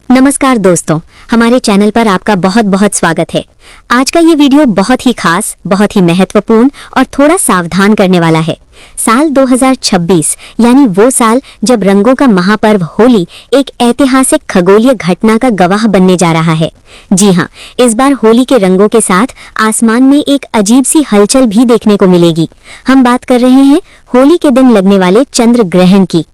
नमस्कार दोस्तों, हमारे चैनल पर आपका बहुत बहुत स्वागत है। आज का ये वीडियो बहुत ही खास, बहुत ही महत्वपूर्ण और थोड़ा सावधान करने वाला है। साल 2026 यानी वो साल जब रंगों का महापर्व होली एक ऐतिहासिक खगोलीय घटना का गवाह बनने जा रहा है। जी हाँ, इस बार होली के रंगों के साथ आसमान में एक अजीब सी हलचल भी देखने को मिलेगी। हम बात कर रहे हैं होली के दिन लगने वाले चंद्र ग्रहण की।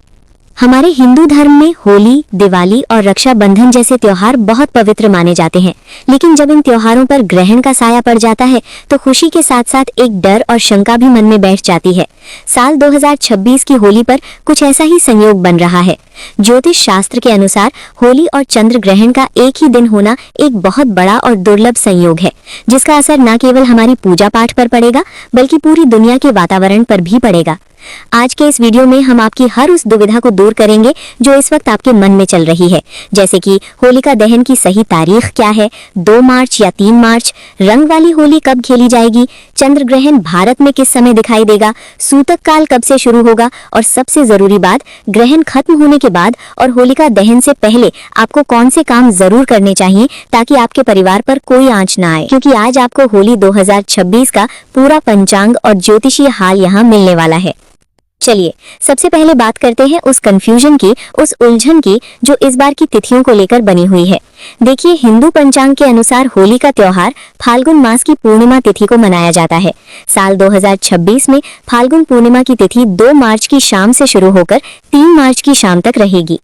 हमारे हिंदू धर्म में होली, दिवाली और रक्षाबंधन जैसे त्योहार बहुत पवित्र माने जाते हैं, लेकिन जब इन त्योहारों पर ग्रहण का साया पड़ जाता है तो खुशी के साथ साथ एक डर और शंका भी मन में बैठ जाती है। साल 2026 की होली पर कुछ ऐसा ही संयोग बन रहा है। ज्योतिष शास्त्र के अनुसार होली और चंद्र ग्रहण का एक ही दिन होना एक बहुत बड़ा और दुर्लभ संयोग है, जिसका असर न केवल हमारी पूजा पाठ पर पड़ेगा बल्कि पूरी दुनिया के वातावरण पर भी पड़ेगा। आज के इस वीडियो में हम आपकी हर उस दुविधा को दूर करेंगे जो इस वक्त आपके मन में चल रही है, जैसे कि होलिका दहन की सही तारीख क्या है, 2 मार्च या 3 मार्च, रंग वाली होली कब खेली जाएगी, चंद्र ग्रहण भारत में किस समय दिखाई देगा, सूतक काल कब से शुरू होगा और सबसे जरूरी बात, ग्रहण खत्म होने के बाद और होलिका दहन से पहले आपको कौन से काम जरूर करने चाहिए ताकि आपके परिवार पर कोई आंच ना आए, क्योंकि आज आपको होली 2026 का पूरा पंचांग और ज्योतिषीय हाल यहाँ मिलने वाला है। चलिए सबसे पहले बात करते हैं उस कंफ्यूजन की, उस उलझन की जो इस बार की तिथियों को लेकर बनी हुई है। देखिए, हिंदू पंचांग के अनुसार होली का त्योहार फाल्गुन मास की पूर्णिमा तिथि को मनाया जाता है। साल 2026 में फाल्गुन पूर्णिमा की तिथि 2 मार्च की शाम से शुरू होकर 3 मार्च की शाम तक रहेगी।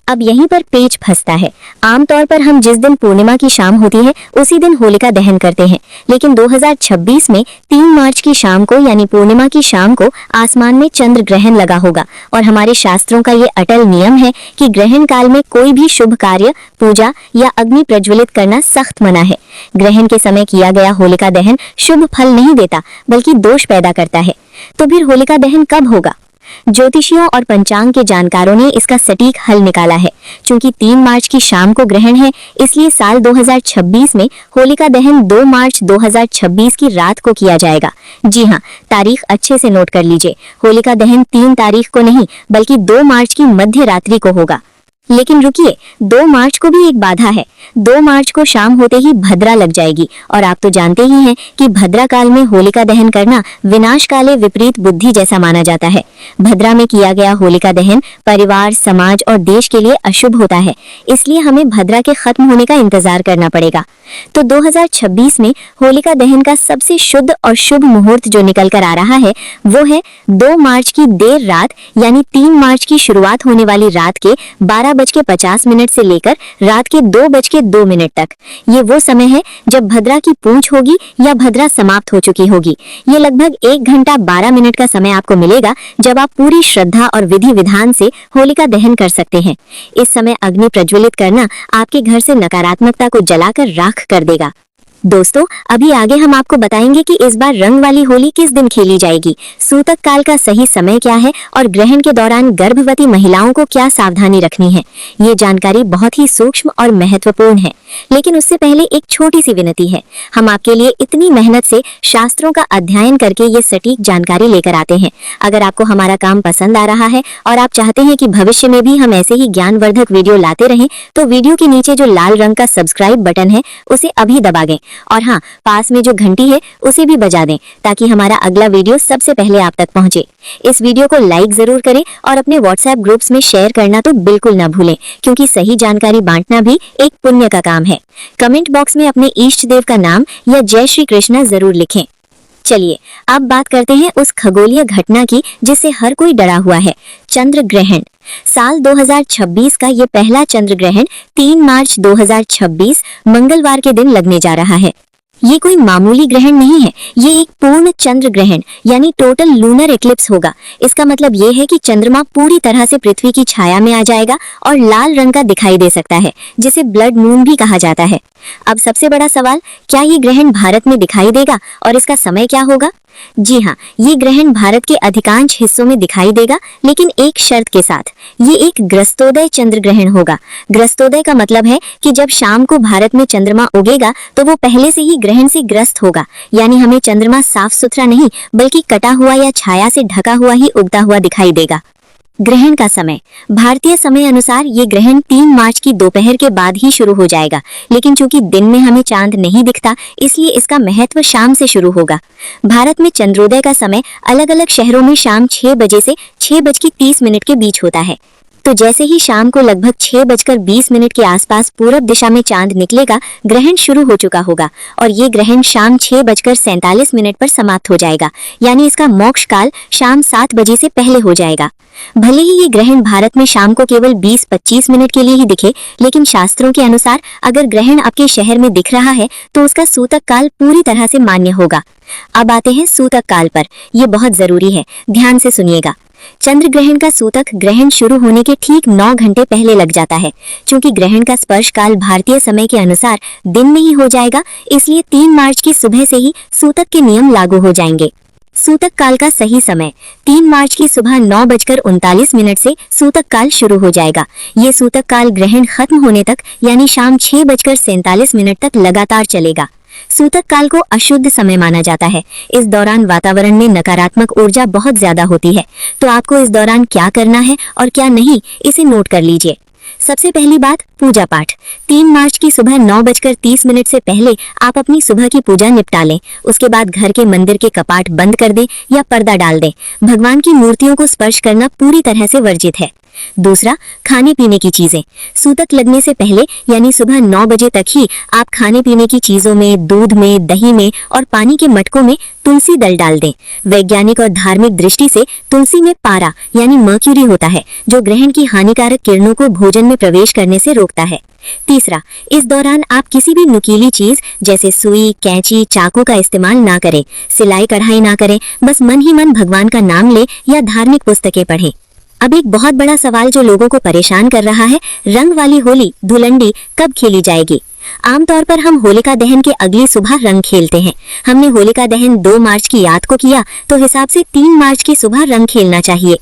अब यहीं पर पेच फंसता है। आमतौर पर हम जिस दिन पूर्णिमा की शाम होती है उसी दिन होलिका दहन करते हैं, लेकिन 2026 में 3 मार्च की शाम को यानी पूर्णिमा की शाम को आसमान में चंद्र ग्रहण लगा होगा और हमारे शास्त्रों का ये अटल नियम है कि ग्रहण काल में कोई भी शुभ कार्य, पूजा या अग्नि प्रज्वलित करना सख्त मना है। ग्रहण के समय किया गया होलिका दहन शुभ फल नहीं देता बल्कि दोष पैदा करता है। तो फिर होलिका दहन कब होगा? ज्योतिषियों और पंचांग के जानकारों ने इसका सटीक हल निकाला है। चूंकि 3 मार्च की शाम को ग्रहण है, इसलिए साल 2026 में होलिका दहन 2 मार्च 2026 की रात को किया जाएगा। जी हाँ, तारीख अच्छे से नोट कर लीजिए। होलिका दहन 3 तारीख को नहीं बल्कि 2 मार्च की मध्य रात्रि को होगा। लेकिन रुकिए, 2 मार्च को भी एक बाधा है। 2 मार्च को शाम होते ही भद्रा लग जाएगी और आप तो जानते ही हैं कि भद्रा काल में होलिका दहन करना विनाश काले विपरीत बुद्धि जैसा माना जाता है। भद्रा में किया गया होलिका दहन परिवार, समाज और देश के लिए अशुभ होता है, इसलिए हमें भद्रा के खत्म होने का इंतजार करना पड़ेगा। तो 2026 में होलिका दहन का सबसे शुद्ध और शुभ मुहूर्त जो निकल कर आ रहा है वो है 2 मार्च की देर रात यानी 3 मार्च की शुरुआत होने वाली रात के 12:50 से लेकर रात के 2:02 तक। ये वो समय है जब भद्रा की पूंछ होगी या भद्रा समाप्त हो चुकी होगी। ये लगभग 1 घंटा 12 मिनट का समय आपको मिलेगा जब आप पूरी श्रद्धा और विधि विधान से होलिका दहन कर सकते हैं। इस समय अग्नि प्रज्वलित करना आपके घर से नकारात्मकता को जलाकर राख कर देगा। दोस्तों, अभी आगे हम आपको बताएंगे कि इस बार रंग वाली होली किस दिन खेली जाएगी, सूतक काल का सही समय क्या है और ग्रहण के दौरान गर्भवती महिलाओं को क्या सावधानी रखनी है। ये जानकारी बहुत ही सूक्ष्म और महत्वपूर्ण है, लेकिन उससे पहले एक छोटी सी विनती है। हम आपके लिए इतनी मेहनत से शास्त्रों का अध्ययन करके ये सटीक जानकारी लेकर आते हैं। अगर आपको हमारा काम पसंद आ रहा है और आप चाहते हैं कि भविष्य में भी हम ऐसे ही ज्ञानवर्धक वीडियो लाते रहें, तो वीडियो के नीचे जो लाल रंग का सब्सक्राइब बटन है उसे अभी दबा दें और हाँ, पास में जो घंटी है उसे भी बजा दें ताकि हमारा अगला वीडियो सबसे पहले आप तक पहुंचे। इस वीडियो को लाइक जरूर करें और अपने व्हाट्सएप ग्रुप्स में शेयर करना तो बिल्कुल ना भूलें, क्योंकि सही जानकारी बांटना भी एक पुण्य का काम है। कमेंट बॉक्स में अपने इष्ट देव का नाम या जय श्री कृष्णा जरूर लिखें। चलिए अब बात करते हैं उस खगोलीय घटना की जिससे हर कोई डरा हुआ है, चंद्र ग्रहण। साल 2026 का ये पहला चंद्र ग्रहण 3 मार्च 2026 मंगलवार के दिन लगने जा रहा है। ये कोई मामूली ग्रहण नहीं है, ये एक पूर्ण चंद्र ग्रहण यानी टोटल लूनर एक्लिप्स होगा। इसका मतलब ये है कि चंद्रमा पूरी तरह से पृथ्वी की छाया में आ जाएगा और लाल रंग का दिखाई दे सकता है, जिसे ब्लड मून भी कहा जाता है। अब सबसे बड़ा सवाल, क्या ये ग्रहण भारत में दिखाई देगा और इसका समय क्या होगा? जी हाँ, ये ग्रहण भारत के अधिकांश हिस्सों में दिखाई देगा, लेकिन एक शर्त के साथ। ये एक ग्रस्तोदय चंद्र ग्रहण होगा। ग्रस्तोदय का मतलब है कि जब शाम को भारत में चंद्रमा उगेगा तो वो पहले से ही ग्रहण से ग्रस्त होगा, यानी हमें चंद्रमा साफ सुथरा नहीं बल्कि कटा हुआ या छाया से ढका हुआ ही उगता हुआ दिखाई देगा। ग्रहण का समय। भारतीय समय अनुसार ये ग्रहण 3 मार्च की दोपहर के बाद ही शुरू हो जाएगा, लेकिन चूंकि दिन में हमें चांद नहीं दिखता, इसलिए इसका महत्व शाम से शुरू होगा। भारत में चंद्रोदय का समय अलग अलग शहरों में शाम 6 बजे से 6:30 के बीच होता है। तो जैसे ही शाम को लगभग 6:20 के आसपास पूरब दिशा में चांद निकलेगा, ग्रहण शुरू हो चुका होगा और ये ग्रहण शाम 6:47 पर समाप्त हो जाएगा, यानी इसका मोक्ष काल शाम 7 बजे से पहले हो जाएगा। भले ही ये ग्रहण भारत में शाम को केवल 20-25 मिनट के लिए ही दिखे, लेकिन शास्त्रों के अनुसार अगर ग्रहण आपके शहर में दिख रहा है तो उसका सूतक काल पूरी तरह से मान्य होगा। अब आते हैं सूतक काल पर। ये बहुत जरूरी है, ध्यान से सुनिएगा। चंद्र ग्रहण का सूतक ग्रहण शुरू होने के ठीक 9 घंटे पहले लग जाता है। चूंकि ग्रहण का स्पर्श काल भारतीय समय के अनुसार दिन में ही हो जाएगा, इसलिए 3 मार्च की सुबह से ही सूतक के नियम लागू हो जाएंगे। सूतक काल का सही समय 3 मार्च की सुबह 9:39 से सूतक काल शुरू हो जाएगा। ये सूतक काल ग्रहण खत्म होने तक यानी शाम 6:47 तक लगातार चलेगा। सूतक काल को अशुद्ध समय माना जाता है। इस दौरान वातावरण में नकारात्मक ऊर्जा बहुत ज्यादा होती है, तो आपको इस दौरान क्या करना है और क्या नहीं, इसे नोट कर लीजिए। सबसे पहली बात, पूजा पाठ। 3 मार्च की सुबह 9:30 से पहले आप अपनी सुबह की पूजा निपटा लें। उसके बाद घर के मंदिर के कपाट बंद कर दें या पर्दा डाल दें। भगवान की मूर्तियों को स्पर्श करना पूरी तरह से वर्जित है। दूसरा, खाने पीने की चीजें। सूतक लगने से पहले यानी सुबह 9 बजे तक ही आप खाने पीने की चीजों में, दूध में, दही में और पानी के मटकों में तुलसी दल डाल दें। वैज्ञानिक और धार्मिक दृष्टि से तुलसी में पारा यानी मर्क्यूरी होता है, जो ग्रहण की हानिकारक किरणों को भोजन में प्रवेश करने से रोकता है। तीसरा, इस दौरान आप किसी भी नुकीली चीज जैसे सुई, कैंची, चाकू का इस्तेमाल ना करें। सिलाई कढ़ाई ना करें। बस मन ही मन भगवान का नाम लें या धार्मिक पुस्तकें पढ़ें। अब एक बहुत बड़ा सवाल जो लोगों को परेशान कर रहा है, रंग वाली होली धुलंडी कब खेली जाएगी? आमतौर पर हम होलिका दहन के अगली सुबह रंग खेलते हैं। हमने होलिका दहन 2 मार्च की याद को किया, तो हिसाब से 3 मार्च की सुबह रंग खेलना चाहिए।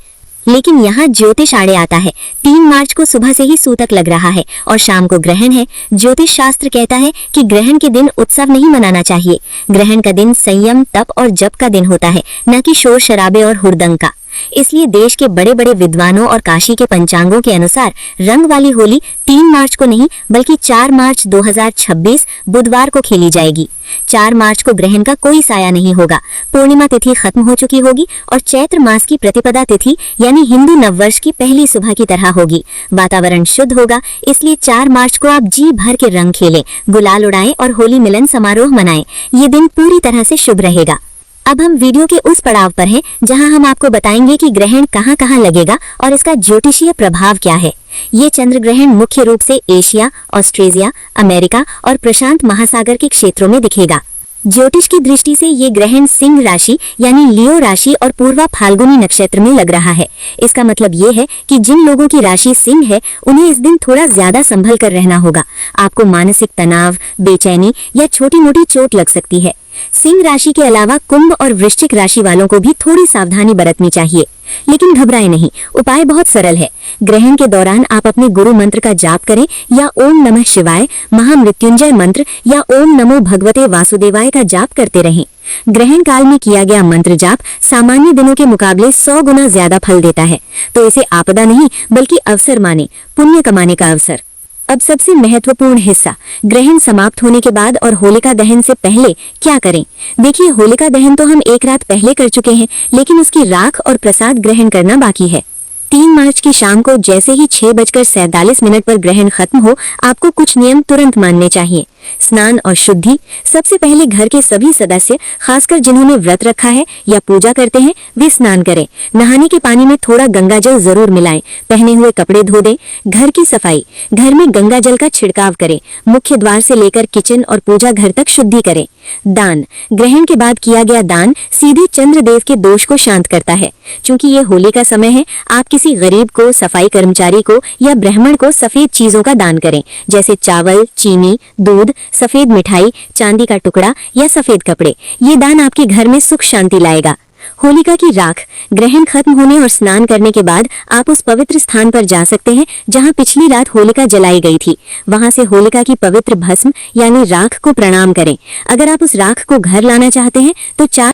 लेकिन यहाँ ज्योतिष आड़े आता है। 3 मार्च को सुबह से ही सूतक लग रहा है और शाम को ग्रहण है। ज्योतिष शास्त्र कहता है कि ग्रहण के दिन उत्सव नहीं मनाना चाहिए। ग्रहण का दिन संयम, तप और जप का दिन होता है, न कि शोर शराबे और हुड़दंग का। इसलिए देश के बड़े बड़े विद्वानों और काशी के पंचांगों के अनुसार रंग वाली होली 3 मार्च को नहीं बल्कि 4 मार्च 2026 बुधवार को खेली जाएगी। 4 मार्च को ग्रहण का कोई साया नहीं होगा। पूर्णिमा तिथि खत्म हो चुकी होगी और चैत्र मास की प्रतिपदा तिथि यानी हिंदू नववर्ष की पहली सुबह की तरह होगी। वातावरण शुद्ध होगा, इसलिए 4 मार्च को आप जी भर के रंग खेलें, गुलाल उड़ाएं और होली मिलन समारोह मनाएं। ये दिन पूरी तरह से शुभ रहेगा। अब हम वीडियो के उस पड़ाव पर हैं जहां हम आपको बताएंगे कि ग्रहण कहां कहां लगेगा और इसका ज्योतिषीय प्रभाव क्या है। ये चंद्र ग्रहण मुख्य रूप से एशिया, ऑस्ट्रेलिया, अमेरिका और प्रशांत महासागर के क्षेत्रों में दिखेगा। ज्योतिष की दृष्टि से ये ग्रहण सिंह राशि यानी लियो राशि और पूर्वा फाल्गुनी नक्षत्र में लग रहा है। इसका मतलब ये है कि जिन लोगों की राशि सिंह है, उन्हें इस दिन थोड़ा ज्यादा संभल कर रहना होगा। आपको मानसिक तनाव, बेचैनी या छोटी मोटी चोट लग सकती है। सिंह राशि के अलावा कुंभ और वृश्चिक राशि वालों को भी थोड़ी सावधानी बरतनी चाहिए, लेकिन घबराएं नहीं। उपाय बहुत सरल है। ग्रहण के दौरान आप अपने गुरु मंत्र का जाप करें या ओम नमः शिवाय, महामृत्युंजय मंत्र या ओम नमो भगवते वासुदेवाय का जाप करते रहें। ग्रहण काल में किया गया मंत्र जाप सामान्य दिनों के मुकाबले 100 गुना ज्यादा फल देता है, तो इसे आपदा नहीं बल्कि अवसर माने, पुण्य कमाने का अवसर। अब सबसे महत्वपूर्ण हिस्सा, ग्रहण समाप्त होने के बाद और होलिका दहन से पहले क्या करें। देखिए, होलिका दहन तो हम 1 रात पहले कर चुके हैं, लेकिन उसकी राख और प्रसाद ग्रहण करना बाकी है। 3 मार्च की शाम को जैसे ही 6:47 पर ग्रहण खत्म हो, आपको कुछ नियम तुरंत मानने चाहिए। स्नान और शुद्धि। सबसे पहले घर के सभी सदस्य, खासकर जिन्होंने व्रत रखा है या पूजा करते हैं, वे स्नान करें। नहाने के पानी में थोड़ा गंगाजल जरूर मिलाएं। पहने हुए कपड़े धो दें। घर की सफाई। घर में गंगाजल का छिड़काव करें। मुख्य द्वार से लेकर किचन और पूजा घर तक शुद्धि करें। दान। ग्रहण के बाद किया गया दान सीधे चंद्रदेव के दोष को शांत करता है। चूंकि ये होली का समय है, आप किसी गरीब को, सफाई कर्मचारी को या ब्राह्मण को सफेद चीजों का दान करें, जैसे चावल, चीनी, दूध, सफेद मिठाई, चांदी का टुकड़ा या सफेद कपड़े। ये दान आपके घर में सुख शांति लाएगा। होलिका की राख। ग्रहण खत्म होने और स्नान करने के बाद आप उस पवित्र स्थान पर जा सकते हैं जहां पिछली रात होलिका जलाई गई थी। वहां से होलिका की पवित्र भस्म यानी राख को प्रणाम करें। अगर आप उस राख को घर लाना चाहते हैं तो 4